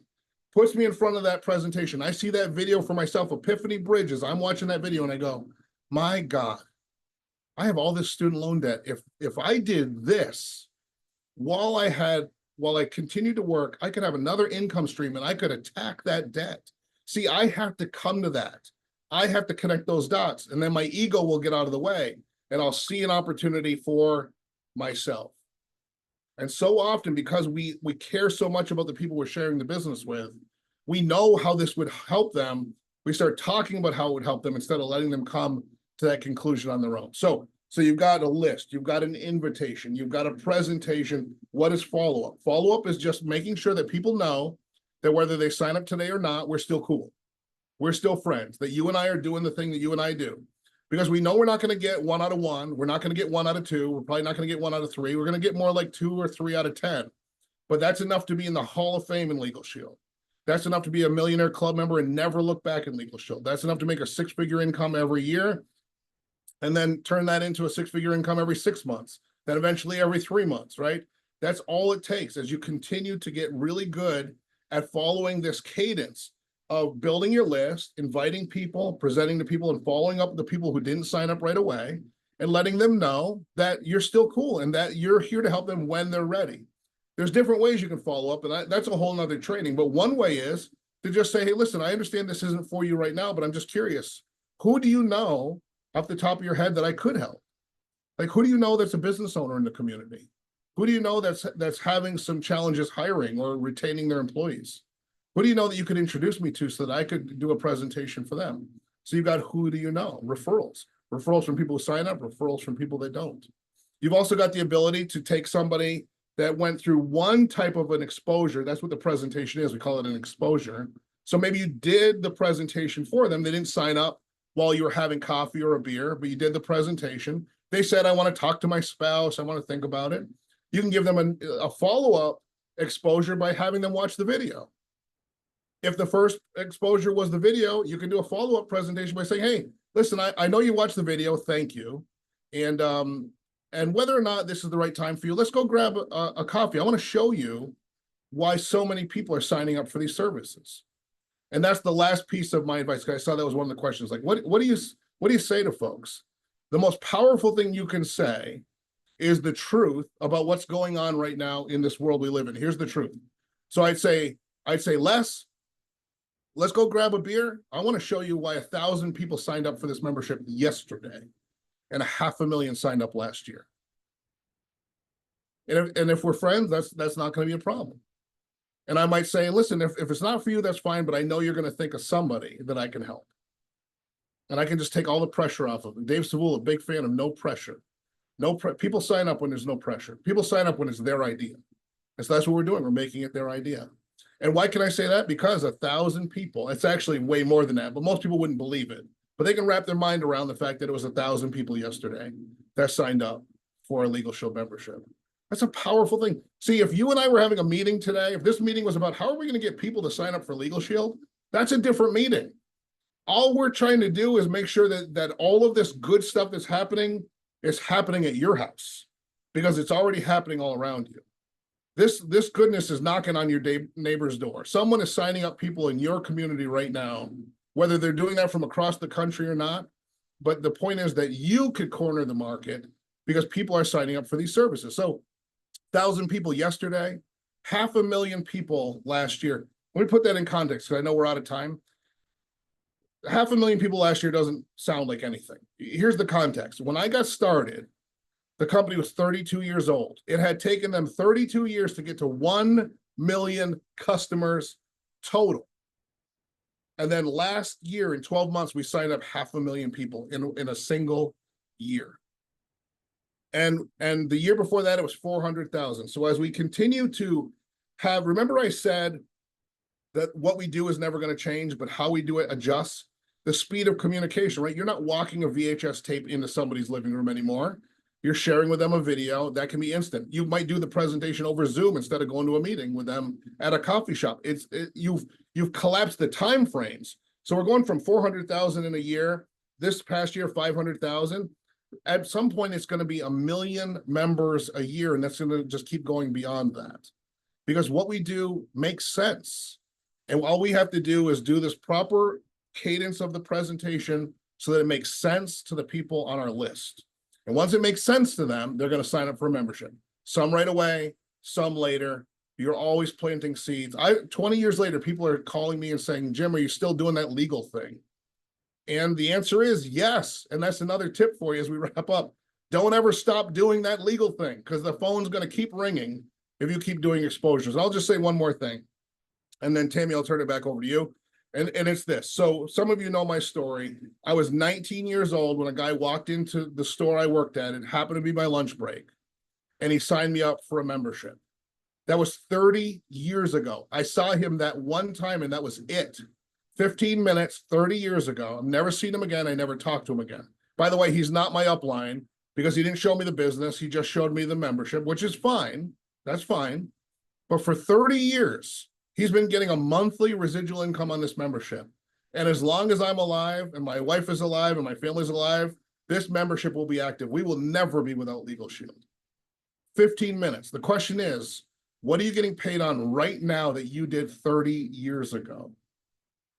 puts me in front of that presentation. I see that video for myself, Epiphany Bridges. I'm watching that video and I go, my God, I have all this student loan debt. If I did this while I continued to work, I could have another income stream and I could attack that debt. See, I have to come to that. I have to connect those dots, and then my ego will get out of the way and I'll see an opportunity for myself. And so often, because we care so much about the people we're sharing the business with, we know how this would help them. We start talking about how it would help them instead of letting them come to that conclusion on their own. So you've got a list, you've got an invitation, you've got a presentation. What is follow-up? Follow-up is just making sure that people know that whether they sign up today or not, we're still cool. We're still friends, that you and I are doing the thing that you and I do. Because we know we're not going to get 1 out of 1. We're not going to get 1 out of 2. We're probably not going to get 1 out of 3. We're going to get more like 2 or 3 out of 10. But that's enough to be in the Hall of Fame in Legal Shield. That's enough to be a millionaire club member and never look back in Legal Shield. That's enough to make a 6-figure income every year, and then turn that into a 6-figure income every 6 months, then eventually every 3 months, right? That's all it takes as you continue to get really good at following this cadence of building your list, inviting people, presenting to people, and following up the people who didn't sign up right away, and letting them know that you're still cool and that you're here to help them when they're ready. There's different ways you can follow up, and that's a whole nother training. But one way is to just say, hey, listen, I understand this isn't for you right now, but I'm just curious. Who do you know off the top of your head that I could help? Like, who do you know that's a business owner in the community? Who do you know that's having some challenges hiring or retaining their employees? Who do you know that you could introduce me to so that I could do a presentation for them? So you've got who do you know? Referrals. Referrals from people who sign up, referrals from people that don't. You've also got the ability to take somebody that went through one type of an exposure. That's what the presentation is. We call it an exposure. So maybe you did the presentation for them. They didn't sign up while you were having coffee or a beer, but you did the presentation. They said, I want to talk to my spouse. I want to think about it. You can give them a follow-up exposure by having them watch the video. If the first exposure was the video, you can do a follow-up presentation by saying, hey, listen, I know you watched the video. Thank you. And whether or not this is the right time for you, let's go grab a coffee. I want to show you why so many people are signing up for these services. And that's the last piece of my advice. I saw that was one of the questions. Like, what do you say to folks? The most powerful thing you can say is the truth about what's going on right now in this world we live in. Here's the truth. So I'd say, let's go grab a beer. I want to show you why 1,000 people signed up for this membership yesterday and 500,000 signed up last year. And if we're friends, that's not going to be a problem. And I might say, listen, if it's not for you, that's fine, but I know you're going to think of somebody that I can help. And I can just take all the pressure off of it. Dave Savula, a big fan of no pressure. People sign up when there's no pressure. People sign up when it's their idea. And so that's what we're doing. We're making it their idea. And why can I say that? Because 1,000 people, it's actually way more than that, but most people wouldn't believe it. But they can wrap their mind around the fact that it was 1,000 people yesterday that signed up for a Legal Shield membership. That's a powerful thing. See, if you and I were having a meeting today, if this meeting was about how are we going to get people to sign up for Legal Shield, that's a different meeting. All we're trying to do is make sure that all of this good stuff that's happening is happening at your house, because it's already happening all around you. This goodness is knocking on your neighbor's door. Someone is signing up people in your community right now, whether they're doing that from across the country or not. But the point is that you could corner the market because people are signing up for these services. So 1,000 people yesterday, 500,000 people last year. Let me put that in context because I know we're out of time. 500,000 people last year doesn't sound like anything. Here's the context. When I got started, the company was 32 years old. It had taken them 32 years to get to 1 million customers total. And then last year, in 12 months, we signed up 500,000 people in a single year. And the year before that, it was 400,000. So as we continue to have, remember I said that what we do is never going to change, but how we do it adjusts. The speed of communication, right? You're not walking a VHS tape into somebody's living room anymore. You're sharing with them a video that can be instant. You might do the presentation over Zoom instead of going to a meeting with them at a coffee shop. You've collapsed the time frames. So we're going from 400,000 in a year. This past year, 500,000. At some point, it's going to be 1 million members a year, and that's going to just keep going beyond that. Because what we do makes sense. And all we have to do is do this proper cadence of the presentation so that it makes sense to the people on our list. And once it makes sense to them, they're going to sign up for a membership. Some right away, some later. You're always planting seeds. 20 years later, people are calling me and saying, Jim, are you still doing that legal thing? And the answer is yes. And that's another tip for you as we wrap up. Don't ever stop doing that legal thing, because the phone's going to keep ringing if you keep doing exposures. I'll just say one more thing, and then Tammy, I'll turn it back over to you. And it's this. So some of you know my story. I was 19 years old when a guy walked into the store I worked at. It happened to be my lunch break, and he signed me up for a membership. That was 30 years ago. I saw him that one time, and that was it. 15 minutes, 30 years ago. I've never seen him again. I never talked to him again. By the way, he's not my upline because he didn't show me the business. He just showed me the membership, which is fine. That's fine. But for 30 years, he's been getting a monthly residual income on this membership. And as long as I'm alive and my wife is alive and my family's alive, this membership will be active. We will never be without Legal Shield. 15 minutes. The question is, what are you getting paid on right now that you did 30 years ago?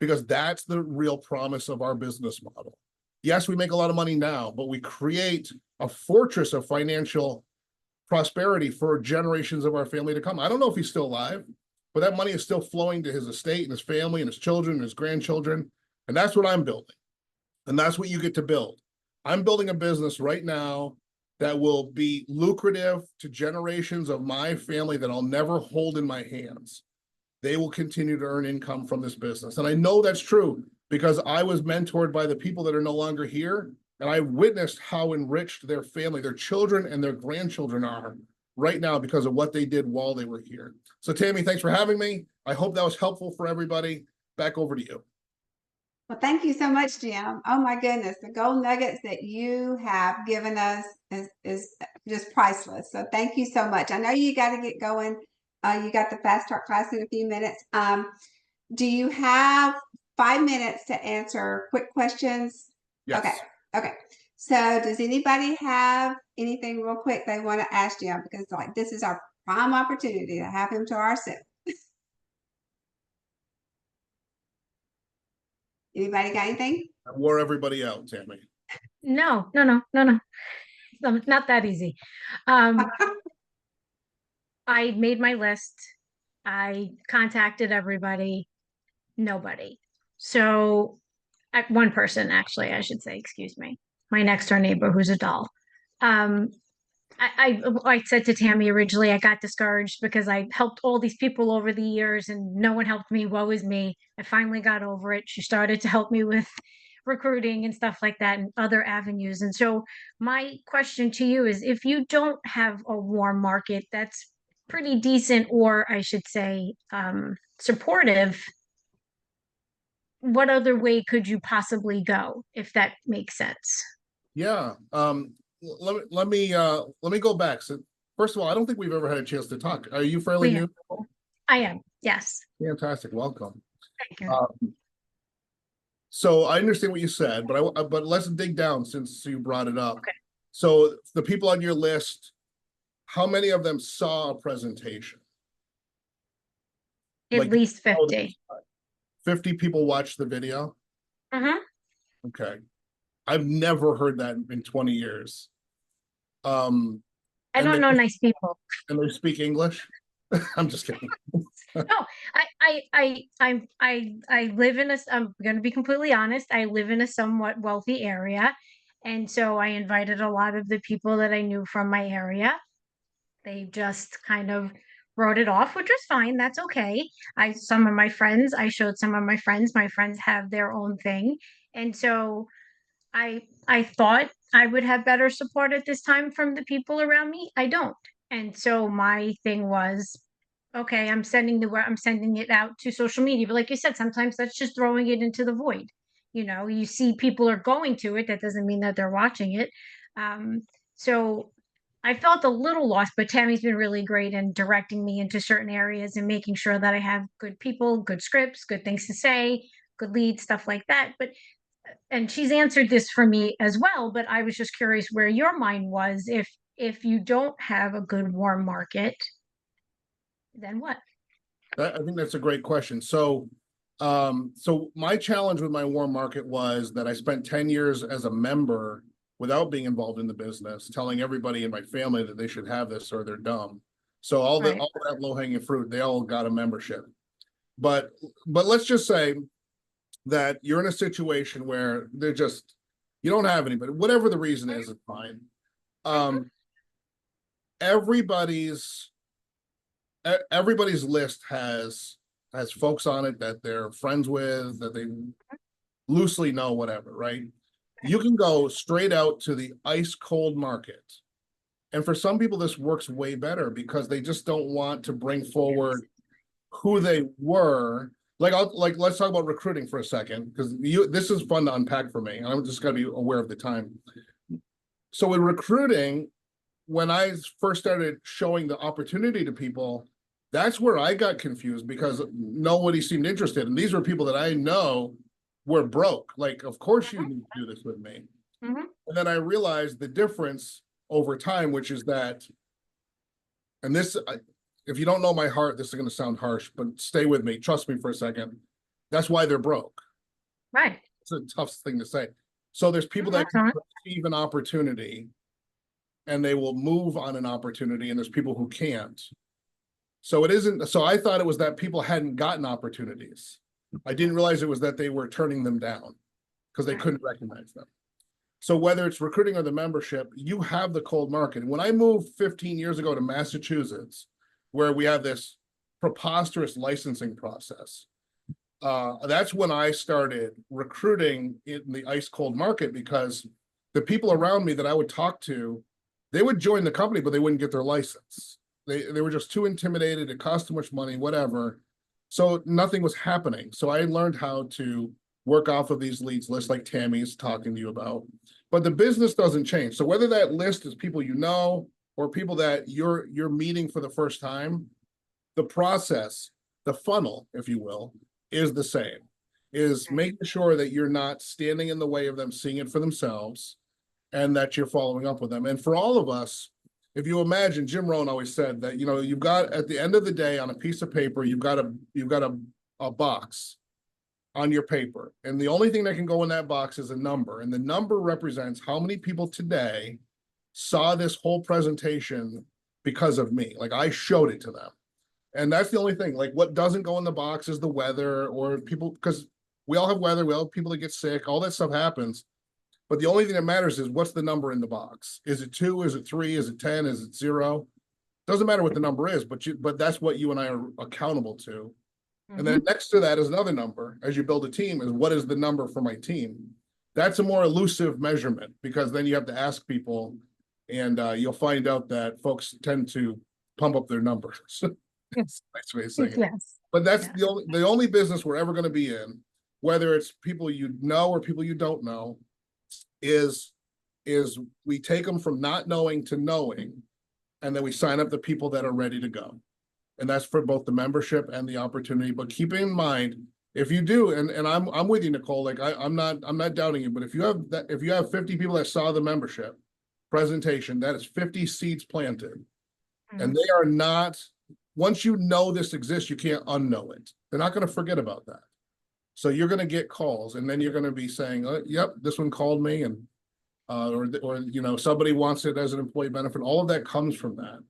Because that's the real promise of our business model. Yes, we make a lot of money now, but we create a fortress of financial prosperity for generations of our family to come. I don't know if he's still alive, but that money is still flowing to his estate and his family and his children and his grandchildren. And that's what I'm building. And that's what you get to build. I'm building a business right now that will be lucrative to generations of my family that I'll never hold in my hands. They will continue to earn income from this business. And I know that's true because I was mentored by the people that are no longer here. And I witnessed how enriched their family, their children and their grandchildren are right now because of what they did while they were here. So Tammy, thanks for having me. I hope that was helpful for everybody. Back over to you. Well, thank you so much, Jim. Oh my goodness, the gold nuggets that you have given us is just priceless. So thank you so much. I know you got to get going. You got the fast start class in a few minutes. Do you have 5 minutes to answer quick questions? Yes. Okay. Okay. So does anybody have anything real quick they want to ask Jim? Because like this is our prime opportunity to have him to ourselves. Anybody got anything? I wore everybody out, Tammy. No. Not that easy. I made my list. I contacted everybody. Nobody. So one person, actually, I should say, excuse me, my next door neighbor who's a doll. I said to Tammy originally, I got discouraged because I helped all these people over the years and no one helped me. Woe is me. I finally got over it. She started to help me with recruiting and stuff like that and other avenues. And so my question to you is, if you don't have a warm market that's pretty decent, or I should say supportive, what other way could you possibly go, if that makes sense? Yeah. Let me go back. So first of all, I don't think we've ever had a chance to talk. Are you fairly new? I am, yes. Fantastic. Welcome. Thank you. So I understand what you said, but let's dig down since you brought it up. Okay. So the people on your list, how many of them saw a presentation? At least 50. 50 people watched the video? Uh-huh. Okay. I've never heard that in 20 years. I don't know nice people. And they speak English? I'm just kidding. No, I live in I'm going to be completely honest. I live in a somewhat wealthy area. And so I invited a lot of the people that I knew from my area. They just kind of wrote it off, which was fine. That's okay. I showed some of my friends. My friends have their own thing. And so I thought I would have better support at this time from the people around me. I don't. And so my thing was, okay, I'm sending it out to social media. But like you said, sometimes that's just throwing it into the void. You see people are going to it. That doesn't mean that they're watching it. So I felt a little lost, but Tammy's been really great in directing me into certain areas and making sure that I have good people, good scripts, good things to say, good leads, stuff like that. And she's answered this for me as well, but I was just curious where your mind was. If you don't have a good warm market, then what? I think that's a great question. So, so my challenge with my warm market was that I spent 10 years as a member without being involved in the business, telling everybody in my family that they should have this or they're dumb. So Right. all that low hanging fruit, they all got a membership. But let's just say that you're in a situation where they're just, you don't have anybody, whatever the reason is, it's fine. Everybody's everybody's list has folks on it that they're friends with, that they loosely know, whatever, right? You can go straight out to the ice cold market. And for some people, this works way better because they just don't want to bring forward who they were. Let's talk about recruiting for a second, because this is fun to unpack for me. I'm just gotta be aware of the time. So with recruiting, when I first started showing the opportunity to people, that's where I got confused because nobody seemed interested. And these were people that I know were broke. Like, of course you need to do this with me. Mhm. And then I realized the difference over time, which is that, and this, if you don't know my heart, this is going to sound harsh, but stay with me. Trust me for a second. That's why they're broke. Right. It's a tough thing to say. So there's people that That's can all right. perceive an opportunity and they will move on an opportunity, and there's people who can't. So it isn't, so I thought it was that people hadn't gotten opportunities. I didn't realize it was that they were turning them down because they couldn't recognize them. So whether it's recruiting or the membership, you have the cold market. And when I moved 15 years ago to Massachusetts, where we have this preposterous licensing process, that's when I started recruiting in the ice cold market, because the people around me that I would talk to, they would join the company, but they wouldn't get their license. They were just too intimidated. It cost too much money, whatever. So nothing was happening. So I learned how to work off of these leads lists like Tammy's talking to you about. But the business doesn't change. So whether that list is people you know or people that you're meeting for the first time, the process, the funnel, if you will, is the same. Is making sure that you're not standing in the way of them seeing it for themselves, and that you're following up with them. And for all of us, if you imagine, Jim Rohn always said that, you know, you've got at the end of the day on a piece of paper, you've got a box on your paper. And the only thing that can go in that box is a number. And the number represents how many people today saw this whole presentation because of me. Like, I showed it to them. And that's the only thing. Like, what doesn't go in the box is the weather, or people, because we all have weather, we all have people that get sick, all that stuff happens. But the only thing that matters is what's the number in the box. Is it 2? Is it 3? Is it 10? Is it 0? Doesn't matter what the number is, but that's what you and I are accountable to. And then next to that is another number. As you build a team, is what is the number for my team? That's a more elusive measurement, because then you have to ask people, and you'll find out that folks tend to pump up their numbers. Yes. Nice way of saying it. Yes. But that's Yeah. the only business we're ever going to be in, whether it's people you know or people you don't know, is we take them from not knowing to knowing, and then we sign up the people that are ready to go. And that's for both the membership and the opportunity. But keep in mind, if you do, and I'm with you, Nicole, like I'm not doubting you, but if you have 50 people that saw the membership presentation, that is 50 seeds planted. And they are not, once you know this exists, you can't unknow it. They're not going to forget about that. So you're going to get calls, and then you're going to be saying, yep, this one called me, and or you know, somebody wants it as an employee benefit. All of that comes from that.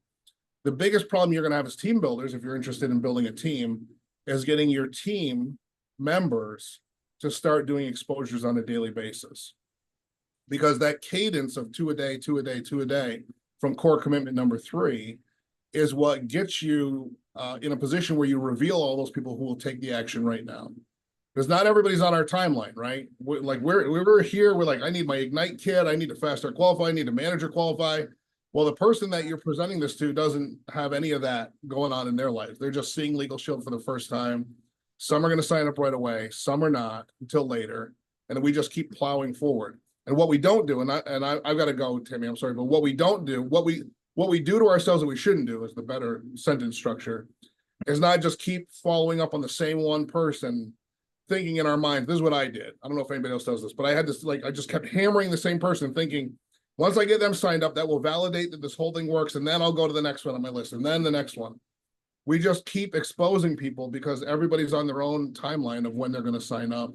The biggest problem you're going to have as team builders, if you're interested in building a team, is getting your team members to start doing exposures on a daily basis. Because that cadence of 2 a day, 2 a day, 2 a day from core commitment number 3 is what gets you in a position where you reveal all those people who will take the action right now. Because not everybody's on our timeline, right? We're here, we're like, I need my Ignite kit, I need to fast start qualify, I need a manager qualify. Well, the person that you're presenting this to doesn't have any of that going on in their life. They're just seeing Legal Shield for the first time. Some are going to sign up right away, some are not until later. And we just keep plowing forward. And what we don't do, I've got to go, Tammy, I'm sorry, but what we don't do, what we do to ourselves that we shouldn't do, is the better sentence structure, is not just keep following up on the same one person, thinking in our minds, this is what I did. I don't know if anybody else does this, but I had this, like, I just kept hammering the same person, thinking, once I get them signed up, that will validate that this whole thing works, and then I'll go to the next one on my list, and then the next one. we just keep exposing people because everybody's on their own timeline of when they're going to sign up.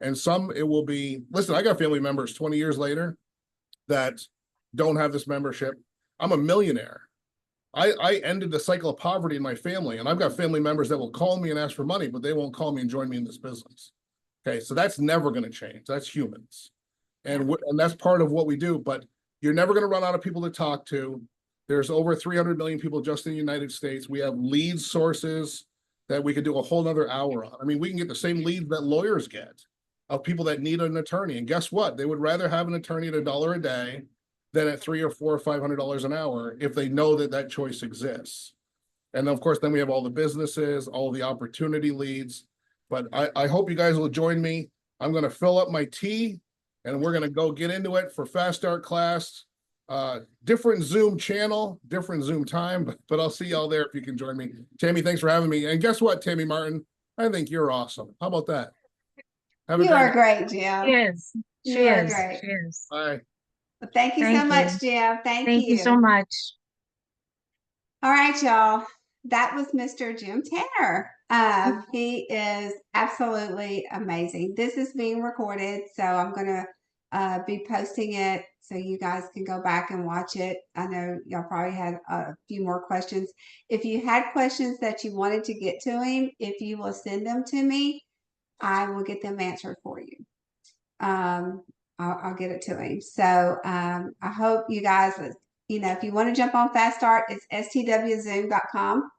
And some it will be, listen, I got family members 20 years later that don't have this membership. I'm a millionaire. I ended the cycle of poverty in my family, and I've got family members that will call me and ask for money, but they won't call me and join me in this business. Okay, so that's never going to change. That's humans. And that's part of what we do, but you're never going to run out of people to talk to. There's over 300 million people just in the United States. We have lead sources that we could do a whole nother hour on. I mean, we can get the same leads that lawyers get of people that need an attorney. And guess what? They would rather have an attorney at $1 a day than at $300 or $400 or $500 an hour if they know that that choice exists. And of course, then we have all the businesses, all the opportunity leads. But I hope you guys will join me. I'm going to fill up my tea and we're going to go get into it for Fast Start class. Different Zoom channel, different Zoom time, but I'll see y'all there if you can join me. Tammy, thanks for having me. And guess what, Tammy Martin? I think you're awesome. How about that? You are great, Jim. She is. You She are is. great. She is. Bye. Well, thank you so Thank much, you. Jim. Thank you so much. All right, y'all. That was Mr. Jim Tanner. He is absolutely amazing. This is being recorded, so I'm going to be posting it so you guys can go back and watch it. I know y'all probably had a few more questions. If you had questions that you wanted to get to him, if you will send them to me, I will get them answered for you. I'll get it to him. So I hope you guys, if you want to jump on Fast Start, it's stwzoom.com.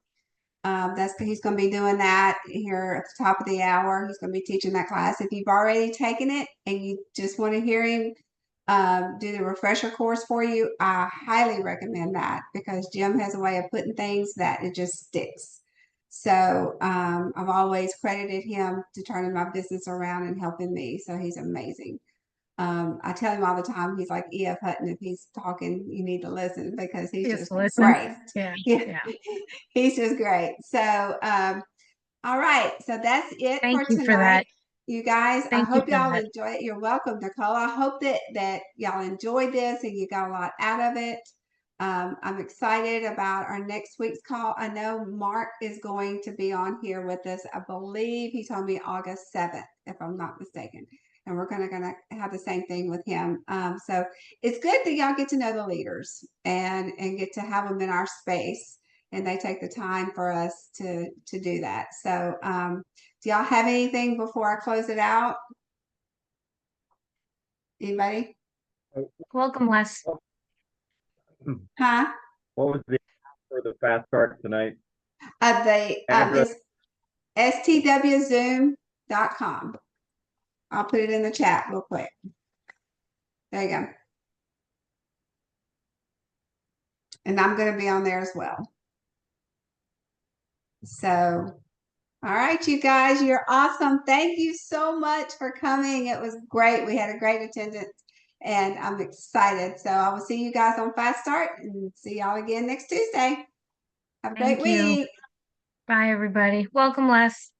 He's going to be doing that here at the top of the hour. He's going to be teaching that class. If you've already taken it and you just want to hear him do the refresher course for you, I highly recommend that because Jim has a way of putting things that it just sticks. So I've always credited him to turning my business around and helping me. So he's amazing. I tell him all the time, he's like E.F. Hutton. If he's talking, you need to listen because he's just great. Yeah. He's just great. So, all right. So that's it Thank for you tonight. for that. You guys, Thank I hope you for y'all that. enjoy it. You're welcome, Nicole. I hope that y'all enjoyed this and you got a lot out of it. I'm excited about our next week's call. I know Mark is going to be on here with us. I believe he told me August 7th, if I'm not mistaken. And we're gonna have the same thing with him. So it's good that y'all get to know the leaders and get to have them in our space, and they take the time for us to do that. So do y'all have anything before I close it out? Anybody? Welcome, Les. Huh? What was the for the Fast Start tonight? It's stwzoom.com. I'll put it in the chat real quick. There you go. And I'm going to be on there as well. So, all right, you guys, you're awesome. Thank you so much for coming. It was great. We had a great attendance and I'm excited. So I will see you guys on Fast Start and see y'all again next Tuesday. Have a great week. Bye, everybody. Welcome, Les.